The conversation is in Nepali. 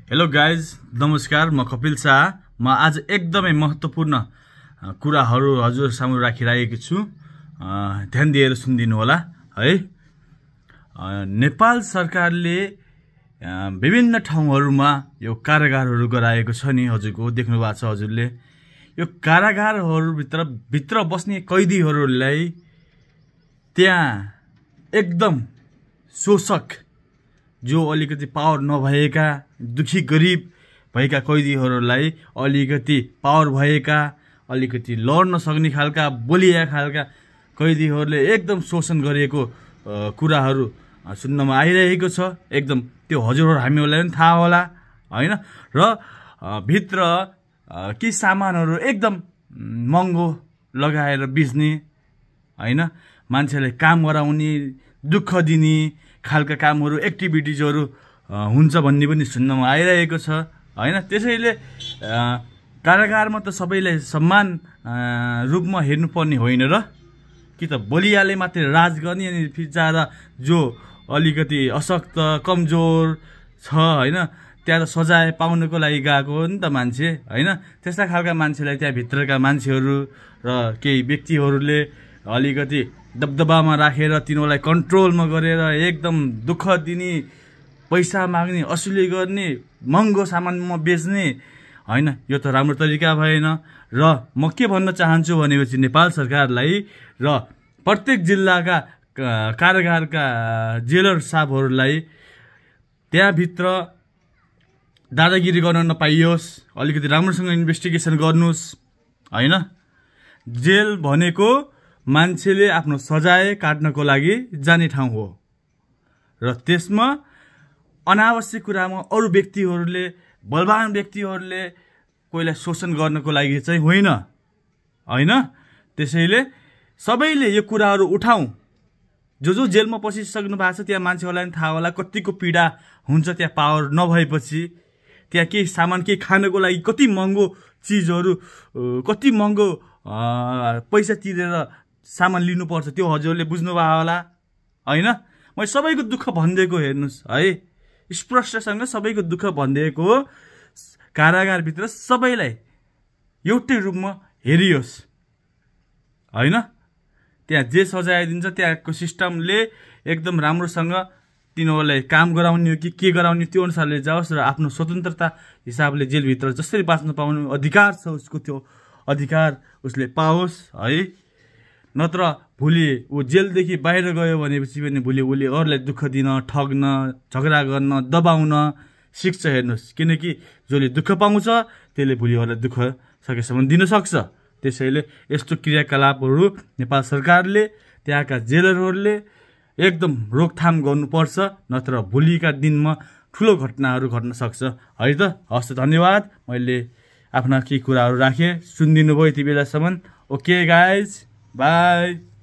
हेलो गाइज, नमस्कार। म कपिल शाह। म आज एकदमै महत्त्वपूर्ण कुराहरू हजुर सामु राखिरहेको छु। ध्यान दिएर सुनिदिनु होला है। नेपाल सरकारले विभिन्न ठाउँहरूमा यो कारागारहरू गराएको छ नि, हजुरको देख्नु भएको छ हजुरले। यो कारागारहरूभित्र बस्ने कैदीहरूलाई त्यहाँ एकदम शोषक, जो अलिकति पावर नभएका दुखी गरिब भएका कैदीहरूलाई अलिकति पावर भएका, अलिकति लड्न सक्ने खालका, बोलिया खालका कैदीहरूले एकदम शोषण गरेको कुराहरू सुन्नमा आइरहेको छ। एकदम त्यो हजुरहरू हामीहरूलाई पनि थाहा होला हैन। र भित्र केही सामानहरू एकदम महँगो लगाएर बेच्ने हैन, मान्छेलाई काम गराउने, दुःख दिने खालका कामहरू, एक्टिभिटिजहरू हुन्छ भन्ने पनि सुन्नमा आइरहेको छ हैन। त्यसैले कारागारमा त सबैलाई समान रूपमा हेर्नुपर्ने होइन र, कि त बलियाले मात्रै राज गर्ने अनि फिर्जादा जो अलिकति अशक्त कमजोर छ हैन, त्यहाँ त सजाय पाउनको लागि गएको हो नि त मान्छे हैन। त्यस्ता खालका मान्छेलाई त्यहाँ भित्रका मान्छेहरू र केही व्यक्तिहरूले अलिकति दबदबामा राखेर तिनीहरूलाई कन्ट्रोलमा गरेर एकदम दुःख दिने, पैसा माग्ने, असुली गर्ने, महँगो सामानमा बेच्ने हैन। यो त राम्रो तरिका भएन। र म के भन्न चाहन्छु भनेपछि नेपाल सरकारलाई र प्रत्येक जिल्लाका कारागारका जेलर साहबहरूलाई त्यहाँभित्र दादागिरी गर्न नपाइयोस्, अलिकति राम्रोसँग इन्भेस्टिगेसन गर्नुहोस् हैन। जेल भनेको मान्छेले आफ्नो सजाय काट्नको लागि जाने ठाउँ हो र त्यसमा अनावश्यक कुरामा अरू व्यक्तिहरूले, बलवान व्यक्तिहरूले कोहीलाई शोषण गर्नको लागि चाहिँ होइन हैन। त्यसैले सबैले यो कुराहरू उठाउँ। जो जेलमा पसिसक्नु भएको छ त्यहाँ मान्छेहरूलाई पनि थाहा होला कतिको पीडा हुन्छ त्यहाँ पावर नभएपछि। त्यहाँ केही सामान, केही खानको लागि कति महँगो चिजहरू, कति महँगो पैसा तिरेर सामान लिनुपर्छ, त्यो हजुरले बुझ्नुभयो होला हैन। मैले सबैको दुःख भनिदिएको हेर्नुहोस् है, स्पष्टसँग सबैको दुःख भनिदिएको हो। कारागारभित्र सबैलाई एउटै रूपमा हेरियोस् हैन। त्यहाँ जे सजाय दिन्छ त्यहाँको सिस्टमले एकदम राम्रोसँग तिनीहरूलाई काम गराउने हो कि के गराउने त्यो अनुसारले जाओस् र आफ्नो स्वतन्त्रता हिसाबले जेलभित्र जसरी बाँच्न पाउने अधिकार छ उसको त्यो अधिकार उसले पाओस् है। नत्र भोलि ऊ जेलदेखि बाहिर गयो भनेपछि पनि भोलि उसले अरूलाई दुःख दिन, ठग्न, झगडा गर्न, दबाउन सिक्छ हेर्नुहोस्। किनकि जसले दुःख पाउँछ त्यसले भोलि अरूलाई दुःख सकेसम्म दिन सक्छ। त्यसैले यस्तो क्रियाकलापहरू नेपाल सरकारले, त्यहाँका जेलरहरूले एकदम रोकथाम गर्नुपर्छ, नत्र भोलिका दिनमा ठुलो घटनाहरू घट्न सक्छ है त। हस्, धन्यवाद। मैले आफ्ना केही कुराहरू राखेँ, सुनिदिनु भयो यति बेलासम्म। Okay guys, by.